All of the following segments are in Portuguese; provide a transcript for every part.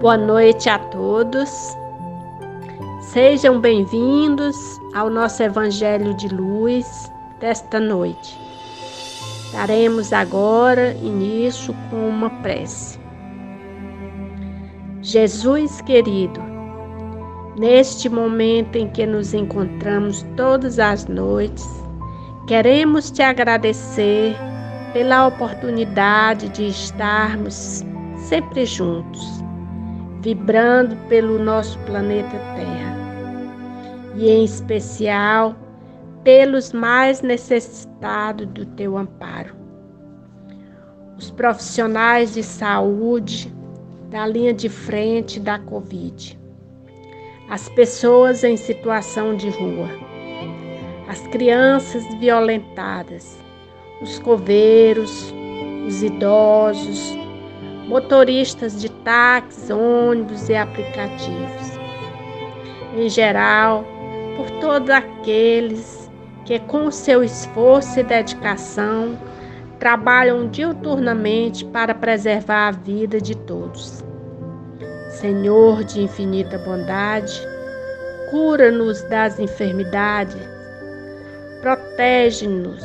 Boa noite a todos. Sejam bem-vindos ao nosso Evangelho de Luz desta noite. Daremos agora início com uma prece. Jesus querido, neste momento em que nos encontramos todas as noites, queremos te agradecer pela oportunidade de estarmos sempre juntos, vibrando pelo nosso planeta Terra, e em especial pelos mais necessitados do teu amparo. Os profissionais de saúde da linha de frente da Covid, as pessoas em situação de rua, as crianças violentadas, os coveiros, os idosos, motoristas de táxis, ônibus e aplicativos. Em geral, por todos aqueles que com seu esforço e dedicação trabalham diuturnamente para preservar a vida de todos. Senhor de infinita bondade, cura-nos das enfermidades, protege-nos,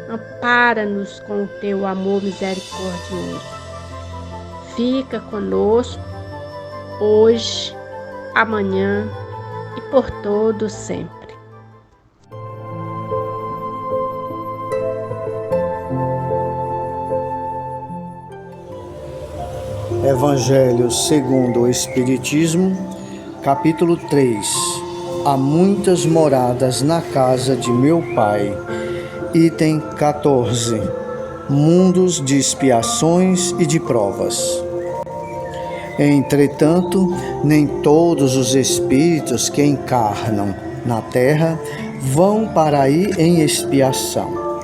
ampara-nos com o teu amor misericordioso. Fica conosco, hoje, amanhã e por todo sempre. Evangelho segundo o Espiritismo, capítulo 3. Há muitas moradas na casa de meu Pai. Item 14. Mundos de expiações e de provas. Entretanto, nem todos os espíritos que encarnam na terra vão para aí em expiação.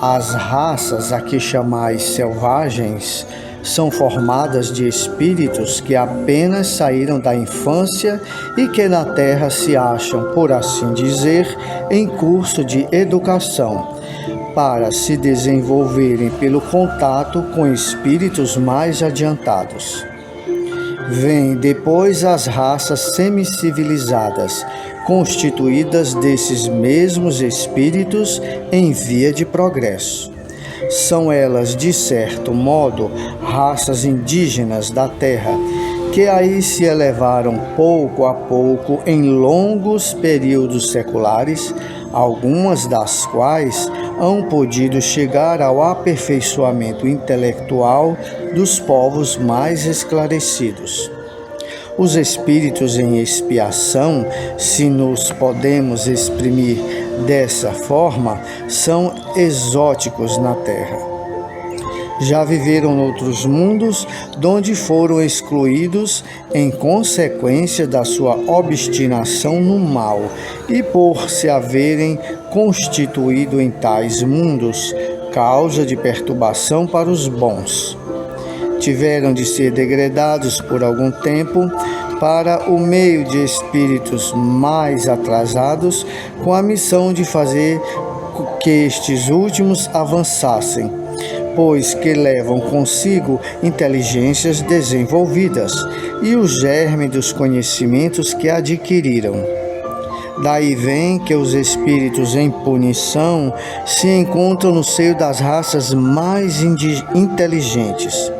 As raças a que chamais selvagens são formadas de espíritos que apenas saíram da infância e que na terra se acham, por assim dizer, em curso de educação, para se desenvolverem pelo contato com espíritos mais adiantados. Vêm depois as raças semicivilizadas, constituídas desses mesmos espíritos em via de progresso. São elas, de certo modo, raças indígenas da terra, que aí se elevaram pouco a pouco em longos períodos seculares, algumas das quais hão podido chegar ao aperfeiçoamento intelectual dos povos mais esclarecidos. Os espíritos em expiação, se nos podemos exprimir dessa forma, são exóticos na terra. Já viveram noutros mundos, donde foram excluídos em consequência da sua obstinação no mal e por se haverem constituído em tais mundos causa de perturbação para os bons. Tiveram de ser degradados por algum tempo para o meio de espíritos mais atrasados, com a missão de fazer que estes últimos avançassem, pois que levam consigo inteligências desenvolvidas e o germe dos conhecimentos que adquiriram. Daí vem que os espíritos em punição se encontram no seio das raças mais inteligentes.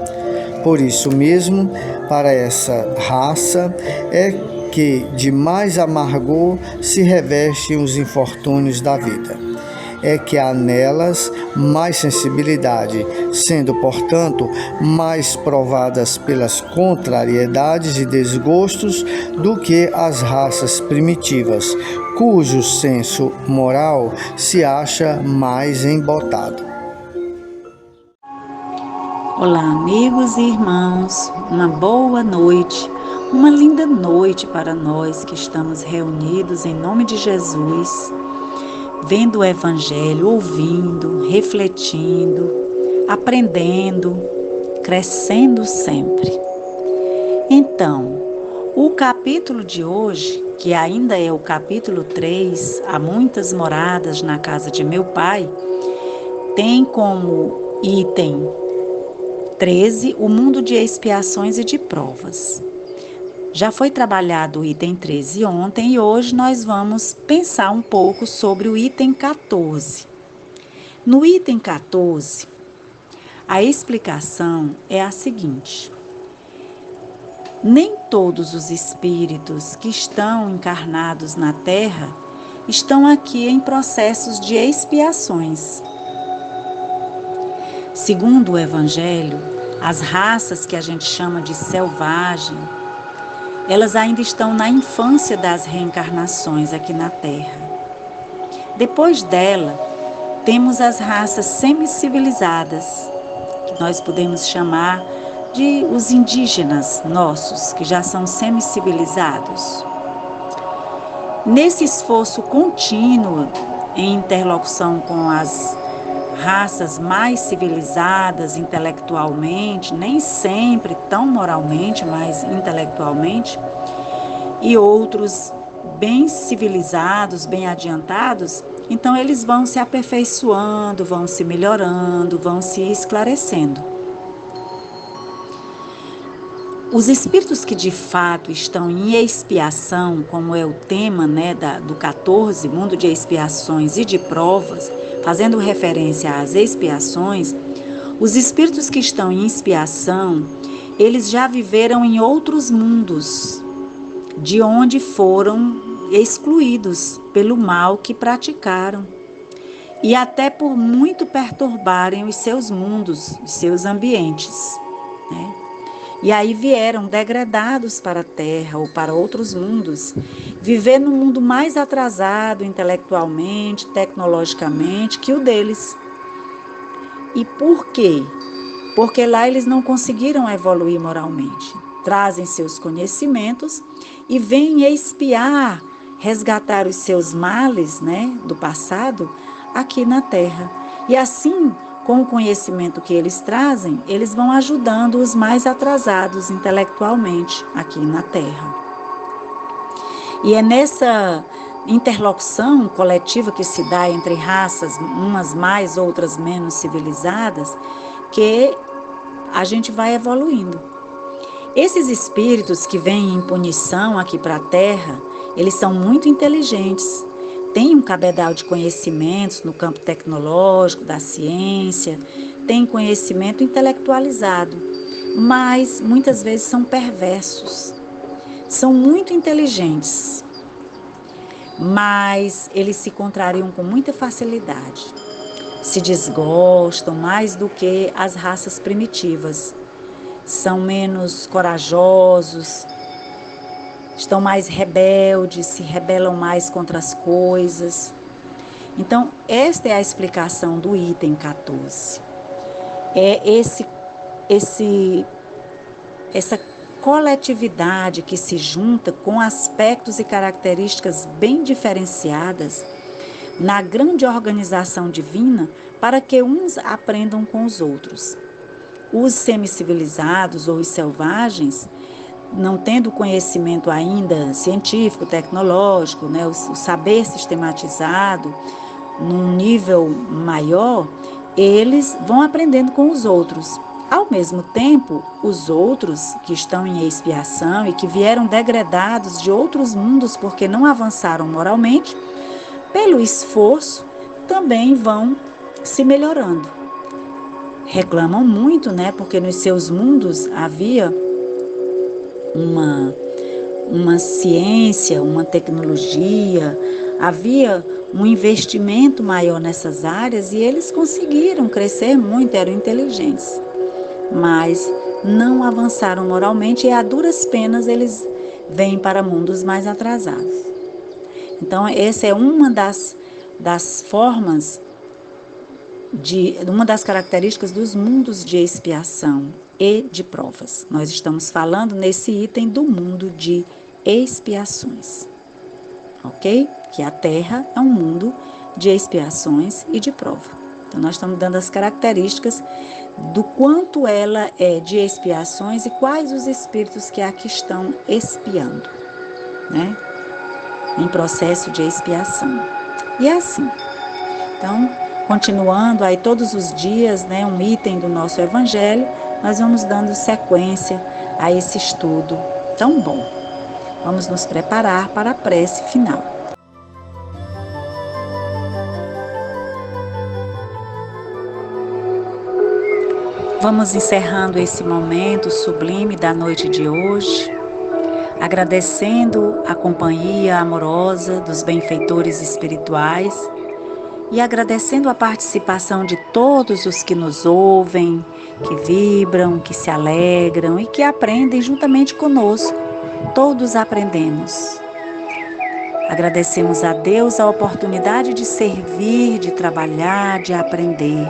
Por isso mesmo, para essa raça é que de mais amargor se revestem os infortúnios da vida. É que há nelas mais sensibilidade, sendo, portanto, mais provadas pelas contrariedades e desgostos do que as raças primitivas, cujo senso moral se acha mais embotado. Olá, amigos e irmãos, uma boa noite, uma linda noite para nós que estamos reunidos em nome de Jesus, vendo o Evangelho, ouvindo, refletindo, aprendendo, crescendo sempre. Então, o capítulo de hoje, que ainda é o capítulo 3, há muitas moradas na casa de meu Pai, tem como item 13, o mundo de expiações e de provas. Já foi trabalhado o item 13 ontem e hoje nós vamos pensar um pouco sobre o item 14. No item 14, a explicação é a seguinte: nem todos os espíritos que estão encarnados na Terra estão aqui em processos de expiações. Segundo o Evangelho, as raças que a gente chama de selvagem, elas ainda estão na infância das reencarnações aqui na Terra. Depois dela, temos as raças semicivilizadas, que nós podemos chamar de os indígenas nossos, que já são semicivilizados. Nesse esforço contínuo em interlocução com as raças mais civilizadas intelectualmente, nem sempre tão moralmente, mas intelectualmente, e outros bem civilizados, bem adiantados, então eles vão se aperfeiçoando, vão se melhorando, vão se esclarecendo. Os espíritos que de fato estão em expiação, como é o tema, do 14, mundo de expiações e de provas, fazendo referência às expiações, os espíritos que estão em expiação, eles já viveram em outros mundos, de onde foram excluídos pelo mal que praticaram, e até por muito perturbarem os seus mundos, os seus ambientes, né? E aí vieram degradados para a Terra ou para outros mundos, viver num mundo mais atrasado intelectualmente, tecnologicamente que o deles. E por quê? Porque lá eles não conseguiram evoluir moralmente. Trazem seus conhecimentos e vêm expiar, resgatar os seus males, do passado aqui na Terra. E assim, com o conhecimento que eles trazem, eles vão ajudando os mais atrasados intelectualmente aqui na Terra. E é nessa interlocução coletiva que se dá entre raças, umas mais, outras menos civilizadas, que a gente vai evoluindo. Esses espíritos que vêm em punição aqui para a Terra, eles são muito inteligentes, têm um cabedal de conhecimentos no campo tecnológico, da ciência, têm conhecimento intelectualizado, mas muitas vezes são perversos. São muito inteligentes, mas eles se contrariam com muita facilidade. Se desgostam mais do que as raças primitivas. São menos corajosos, estão mais rebeldes, se rebelam mais contra as coisas. Então, esta é a explicação do item 14. É essa coletividade que se junta com aspectos e características bem diferenciadas na grande organização divina para que uns aprendam com os outros. Os semicivilizados ou os selvagens, não tendo conhecimento ainda científico, tecnológico, o saber sistematizado num nível maior, eles vão aprendendo com os outros. Ao mesmo tempo, os outros que estão em expiação e que vieram degradados de outros mundos porque não avançaram moralmente, pelo esforço, também vão se melhorando. Reclamam muito, porque nos seus mundos havia uma ciência, uma tecnologia, havia um investimento maior nessas áreas e eles conseguiram crescer muito, eram inteligentes, mas não avançaram moralmente e a duras penas eles vêm para mundos mais atrasados. Então, essa é uma das formas, uma das características dos mundos de expiação e de provas. Nós estamos falando nesse item do mundo de expiações, ok? Que a Terra é um mundo de expiações e de prova. Então, nós estamos dando as características do quanto ela é de expiações e quais os espíritos que aqui estão expiando, em processo de expiação. E é assim. Então, continuando aí todos os dias, um item do nosso Evangelho, nós vamos dando sequência a esse estudo tão bom. Vamos nos preparar para a prece final. Vamos encerrando esse momento sublime da noite de hoje, agradecendo a companhia amorosa dos benfeitores espirituais e agradecendo a participação de todos os que nos ouvem, que vibram, que se alegram e que aprendem juntamente conosco. Todos aprendemos. Agradecemos a Deus a oportunidade de servir, de trabalhar, de aprender.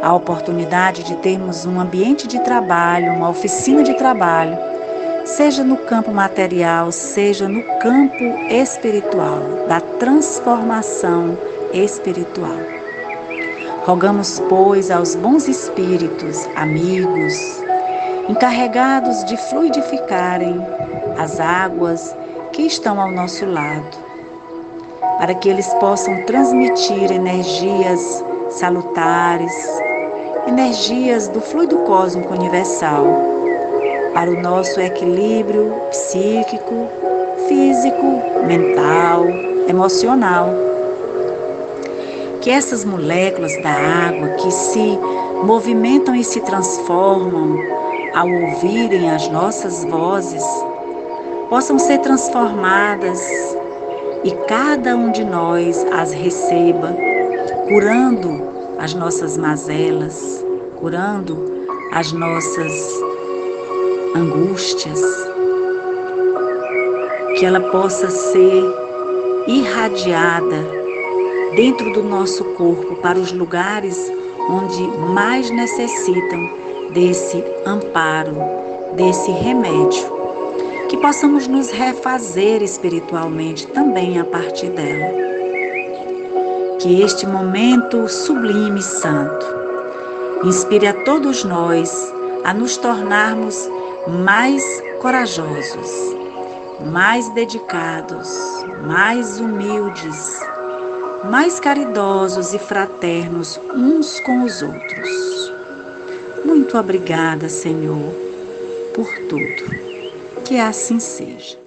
A oportunidade de termos um ambiente de trabalho, uma oficina de trabalho, seja no campo material, seja no campo espiritual, da transformação espiritual. Rogamos, pois, aos bons espíritos, amigos, encarregados de fluidificarem as águas que estão ao nosso lado, para que eles possam transmitir energias salutares, energias do fluido cósmico universal, para o nosso equilíbrio psíquico, físico, mental, emocional. Que essas moléculas da água que se movimentam e se transformam ao ouvirem as nossas vozes, possam ser transformadas e cada um de nós as receba, curando as nossas mazelas, curando as nossas angústias, que ela possa ser irradiada dentro do nosso corpo para os lugares onde mais necessitam desse amparo, desse remédio, que possamos nos refazer espiritualmente também a partir dela. Que este momento sublime e santo inspire a todos nós a nos tornarmos mais corajosos, mais dedicados, mais humildes, mais caridosos e fraternos uns com os outros. Muito obrigada, Senhor, por tudo. Que assim seja.